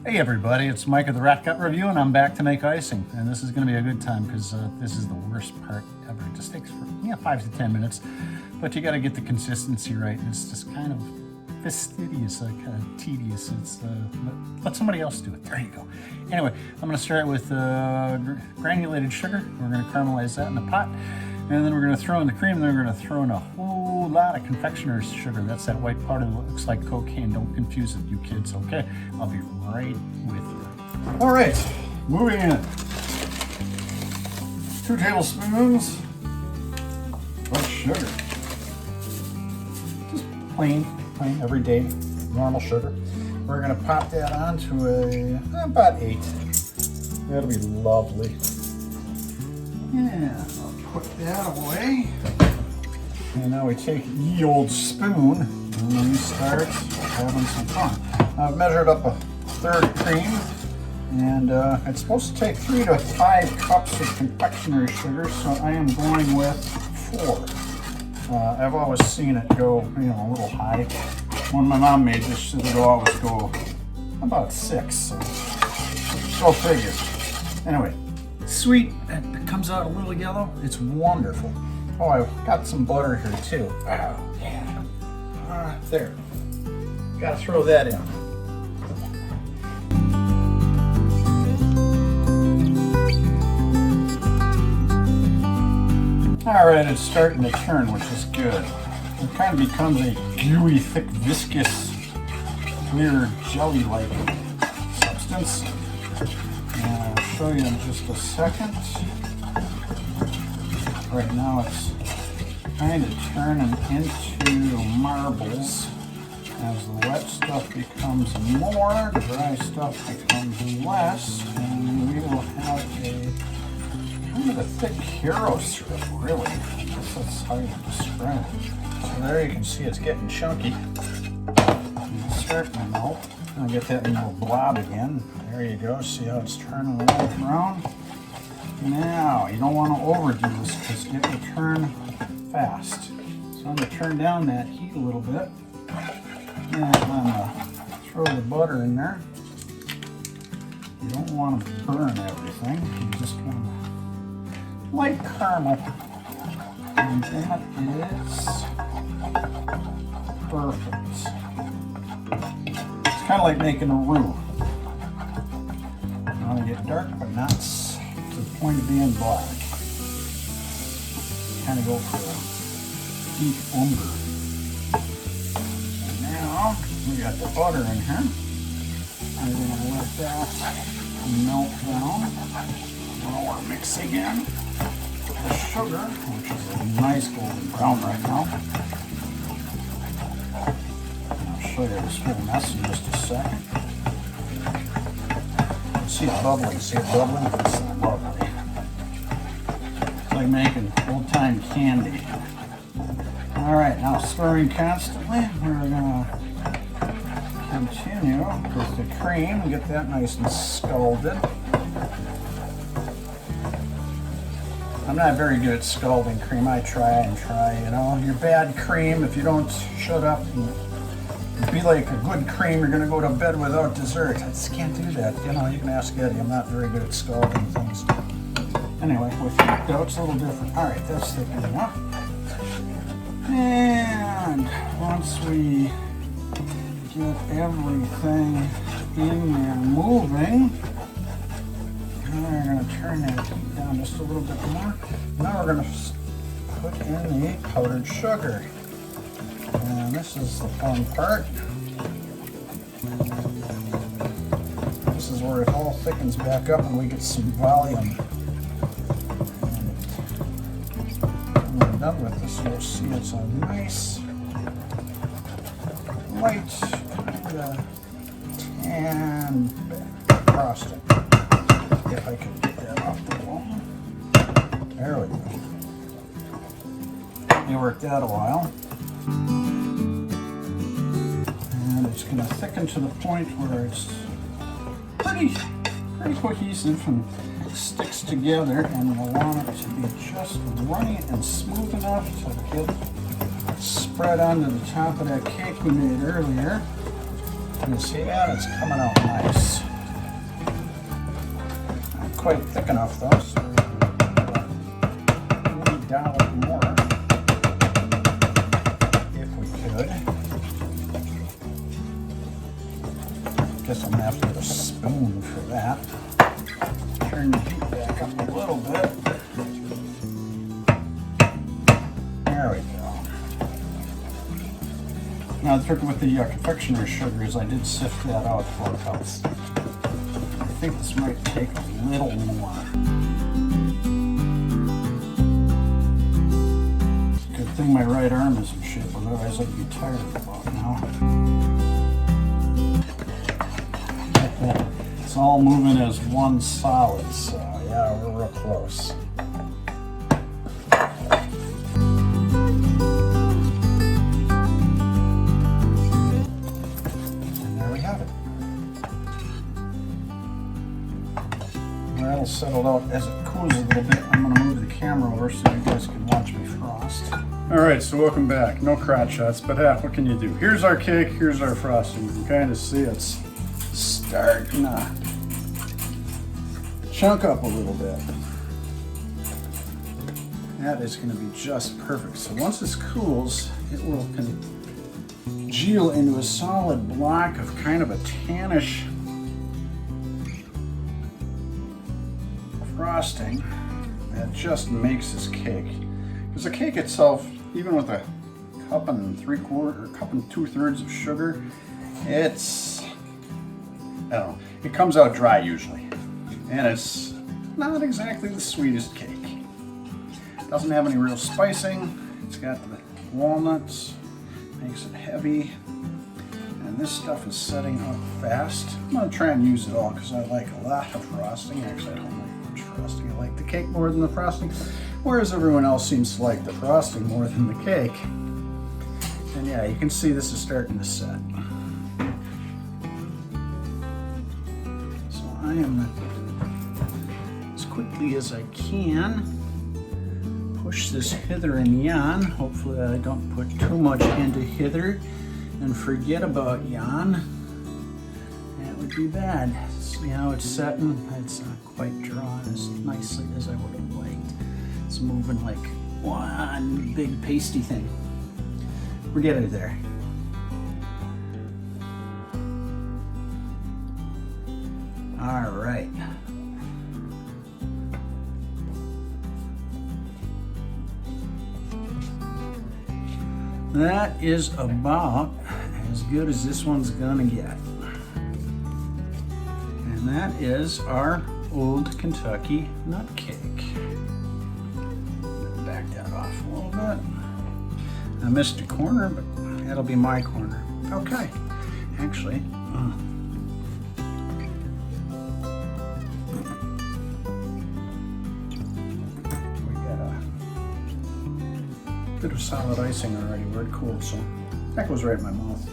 Hey everybody, it's Mike of the Rat Gut Review, and I'm back to make icing. And this is going to be a good time because this is the worst part ever. It just takes 5 to 10 minutes, but you got to get the consistency right. And it's just kind of fastidious, kind of tedious. It's let somebody else do it. There you go. Anyway, I'm going to start with granulated sugar. We're going to caramelize that in the pot, and then we're going to throw in the cream. Then we're going to throw in a whole lot of confectioner's sugar. That's that white powder that looks like cocaine. Don't confuse it, you kids. Okay, I'll be right with you. All right, moving in. 2 tablespoons of sugar. Just plain everyday normal sugar. We're going to pop that onto about 8. That'll be lovely. Yeah, I'll put that away. And now we take the old spoon and then we start having some fun. I've measured up a third of cream, and it's supposed to take 3 to 5 cups of confectionery sugar, so I am going with 4. I've always seen it go, a little high. When my mom made this, it would always go about 6, so go figure. Anyway, sweet, it comes out a little yellow, it's wonderful. Oh, I've got some butter here too. Oh, yeah. There. Gotta throw that in. Alright, it's starting to turn, which is good. It kind of becomes a gooey, thick, viscous, clear, jelly-like substance. And I'll show you in just a second. Right now it's kind of turning into marbles. As the wet stuff becomes more, the dry stuff becomes less, and we will have a kind of a thick hero syrup, really. I guess that's how you describe it. So there you can see it's getting chunky. It's starting to melt. I'll get that little blob again. There you go. See how it's turning a little brown? Now, you don't want to overdo this because it will turn fast. So I'm going to turn down that heat a little bit. And I'm going to throw the butter in there. You don't want to burn everything. You just want to light caramel. And that is perfect. It's kind of like making a roux. You want to get dark, but not to the point of being black. Kind of go for a deep umber. And now we got the butter in here. I'm going to let that melt down. Now we're mixing in the sugar, which is a nice golden brown right now. And I'll show you this whole mess in just a second. See it bubbling, see it bubbling? It's lovely. It's like making old-time candy. Alright, now stirring constantly. We're gonna continue with the cream, get that nice and scalded. I'm not very good at scalding cream. I try, Your bad cream, if you don't shut up and be like a good cream, you're going to go to bed without dessert. I just can't do that. You can ask Eddie. I'm not very good at scalding things. Anyway, with dough, it's a little different. All right, that's thick enough. And once we get everything in there moving, we're going to turn that heat down just a little bit more. Now we're going to put in the powdered sugar. And this is the fun part. This is where it all thickens back up and we get some volume. And when we're done with this, you'll see it's a nice, light, kind of tan frosting. If I can get that off the wall. There we go. You worked that a while. And it's going to thicken to the point where it's pretty cohesive and sticks together, and we'll want it to be just runny and smooth enough to get spread onto the top of that cake we made earlier. You see that? It's coming out nice. quite thick enough though, so we'll down it more if we could. Guess I'm gonna have to get a spoon for that. Turn the heat back up a little bit. There we go. Now the trick with the confectionery sugar is I did sift that out for us. I think this might take a little more. Good thing my right arm is in shape, otherwise I'd be tired about now. It's all moving as one solid, so yeah, we're real close. And there we have it. That'll settle out as it cools a little bit. I'm going to move the camera over so you guys can watch me frost. Alright, so welcome back. No crotch shots, but what can you do? Here's our cake, here's our frosting. You can kind of see it's starting to chunk up a little bit. That is going to be just perfect. So once this cools, it will congeal into a solid block of kind of a tannish frosting that just makes this cake. Because the cake itself, even with a cup and 3/4 or cup and 2/3 of sugar, it's, I don't know, it comes out dry usually. And it's not exactly the sweetest cake. It doesn't have any real spicing. It's got the walnuts, makes it heavy. And this stuff is setting up fast. I'm gonna try and use it all because I like a lot of frosting. Actually, I don't like much frosting. I like the cake more than the frosting. Whereas everyone else seems to like the frosting more than the cake. And yeah, you can see this is starting to set. So I am, as quickly as I can, push this hither and yon. Hopefully I don't put too much into hither and forget about yon. That would be bad. See how it's setting? It's not quite drawn as nicely as I would have liked. It's moving like one big pasty thing. We're getting there. All right. That is about as good as this one's gonna get. And that is our Old Kentucky nut cake. Back that off a little bit. I missed a corner, but that'll be my corner. Okay, actually, we got a bit of solid icing already where it cooled, so that goes right in my mouth.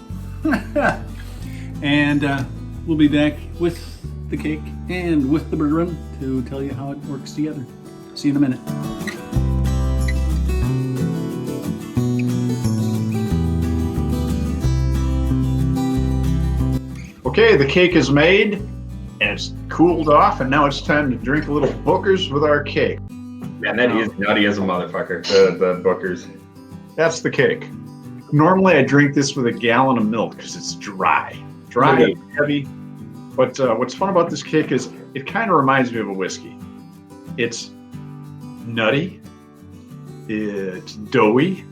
And we'll be back with the cake and with the bourbon to tell you how it works together. See you in a minute. Okay, the cake is made and it's cooled off, and now it's time to drink a little Booker's with our cake. Man, that is nutty as a motherfucker, the Booker's. That's the cake. Normally I drink this with a gallon of milk because it's dry and heavy. But what's fun about this cake is it kind of reminds me of a whiskey. It's nutty, it's doughy,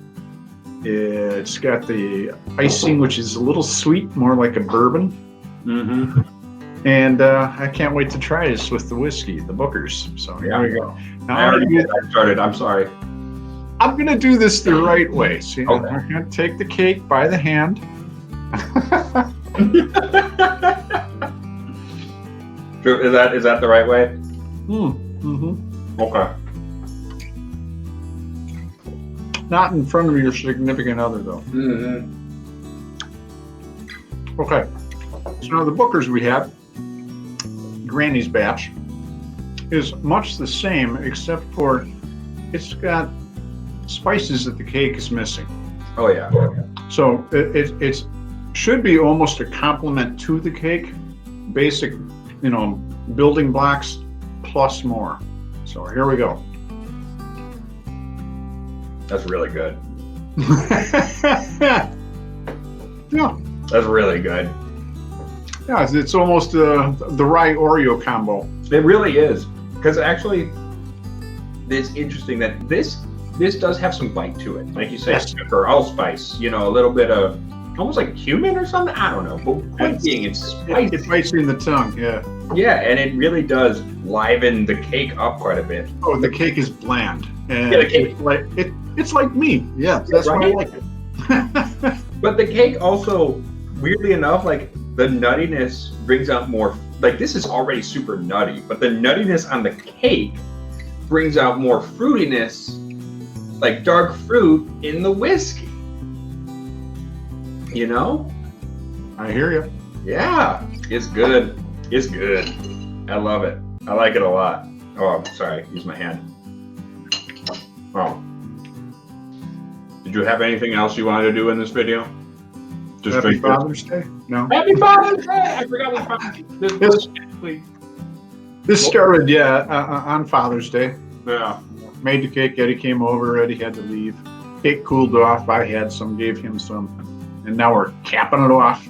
it's got the icing, which is a little sweet, more like a bourbon. Mm-hmm. And I can't wait to try this with the whiskey, the Booker's. So here we go. Now, I started. I'm sorry. I'm going to do this the right way. See, Okay. I'm going to take the cake by the hand. Is that the right way? Mm-hmm. Okay. Not in front of your significant other, though. Mm-hmm. Okay. So now the Booker's we have, Granny's batch, is much the same except for it's got spices that the cake is missing. Oh yeah. So it should be almost a compliment to the cake. Basic, building blocks plus more. So here we go. That's really good. Yeah, That's really good. yeah, it's almost the rye Oreo combo. It really is. Because actually, it's interesting that this does have some bite to it. Like you said, Yes. pepper, allspice, you know, a little bit of almost like cumin or something. I don't know. But point being, it's spicy. It bites you in the tongue, yeah. Yeah, and it really does liven the cake up quite a bit. Oh, the cake is bland. And Yeah, the cake- it's like me. Yeah, that's why I Right? like it. But the cake also, weirdly enough, like the nuttiness brings out more. Like this is already super nutty, but the nuttiness on the cake brings out more fruitiness, like dark fruit in the whiskey. You know? I hear you. Yeah, it's good. It's good. I love it. I like it a lot. Oh, sorry, use my hand. Oh. Did you have anything else you wanted to do in this video? Just Happy drink this. Father's Day? No. Happy Father's Day! I forgot we found this. This started, on Father's Day. Yeah. Made the cake. Eddie came over. Eddie had to leave. Cake cooled off. I had some, gave him some. And now we're capping it off.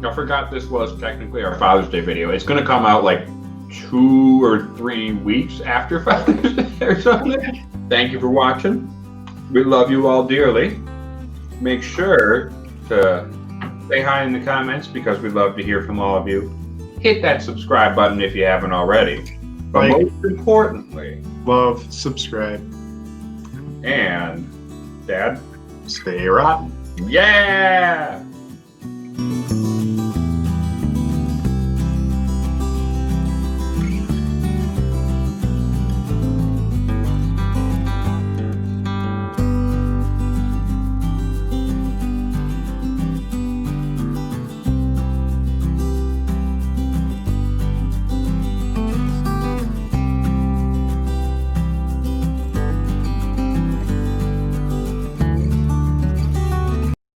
I forgot this was technically our Father's Day video. It's going to come out like 2 or 3 weeks after Father's Day or something. Thank you for watching. We love you all dearly. Make sure to say hi in the comments because we'd love to hear from all of you. Hit that subscribe button if you haven't already. But Like. most importantly, Love, subscribe, and Dad, stay rotten. yeah!